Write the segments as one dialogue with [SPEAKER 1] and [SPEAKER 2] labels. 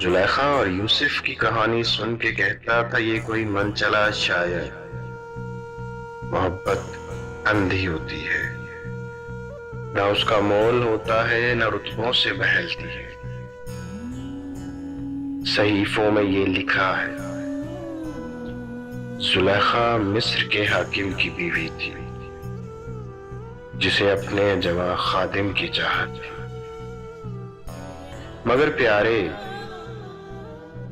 [SPEAKER 1] जुलेखा और यूसुफ की कहानी सुन के कहता था, ये कोई मन चला शायर। मोहब्बत अंधी होती है, ना उसका मोल होता है, ना रुतबों से बहलती है। सहीफों में ये लिखा है, जुलेखा मिस्र के हाकिम की बीवी थी, जिसे अपने जवां खादिम की चाहत थी। मगर प्यारे,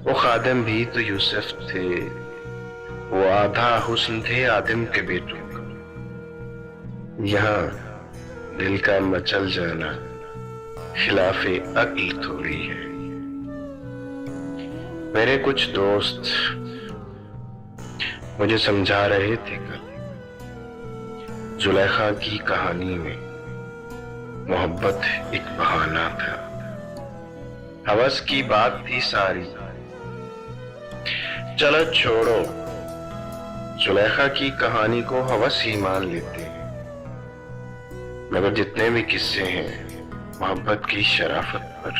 [SPEAKER 1] वो खादिम भी तो यूसुफ थे। वो आधा हुस्न थे आदम के बेटों का। यहाँ दिल का मचल जाना खिलाफे अक्ल थोड़ी है। मेरे कुछ दोस्त मुझे समझा रहे थे कल, जुलेखा की कहानी में मोहब्बत एक बहाना था। हवस की बात थी सारी। चलो छोड़ो, जुलेखा की कहानी को हवस ही मान लेते हैं। मगर जितने भी किस्से हैं मोहब्बत की शराफत पर,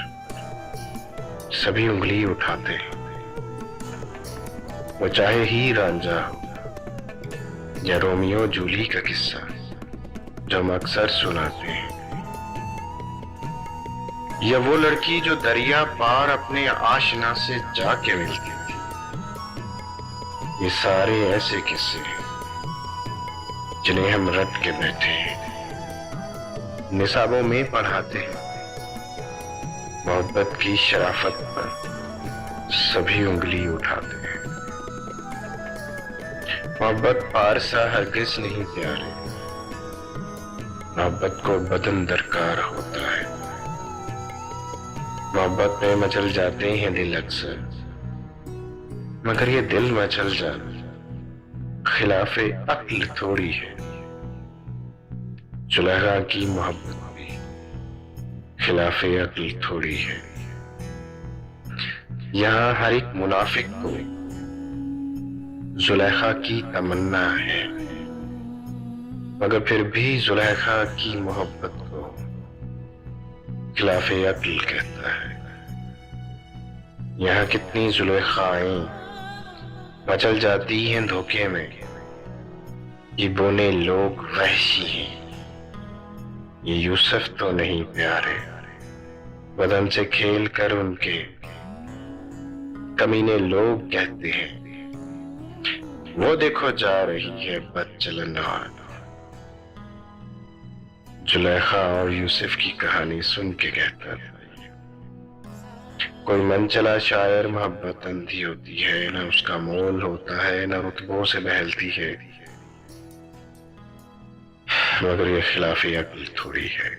[SPEAKER 1] सभी उंगली उठाते हैं। वो चाहे ही रांझा हो या रोमियो जूली का किस्सा जो हम अक्सर सुनाते हैं, या वो लड़की जो दरिया पार अपने आशना से जाके मिलती थी। ये सारे ऐसे किस्से हैं जिन्हें हम रट के बैठे हैं, निसाबों में पढ़ाते हैं। मोहब्बत की शराफत पर सभी उंगली उठाते हैं। मोहब्बत पारसा हरगिज नहीं प्यारे, मोहब्बत को बदन दरकार होता है। मोहब्बत में मचल जाते हैं दिल अक्सर, मगर ये दिल मचल जाना खिलाफे अक्ल थोड़ी है। जुलेखा की मोहब्बत भी खिलाफे अक्ल थोड़ी है। यहाँ हर एक मुनाफिक को जुलेखा की तमन्ना है, मगर फिर भी जुलेखा की मोहब्बत को खिलाफे अक्ल कहता है। यहाँ कितनी जुलेखाएं मचल जाती हैं धोखे में। ये बोने लोग वहशी हैं, ये यूसुफ तो नहीं प्यारे। बदन से खेल कर उनके कमीने लोग कहते हैं, वो देखो जा रही है बदचलन। जुलेखा और यूसुफ की कहानी सुन के कहता था, कोई मन चला शायर। मोहब्बत अंधी होती है, ना उसका मोल होता है, ना रुतबों से बहलती है। मगर ये खिलाफी अक्ल थोड़ी है।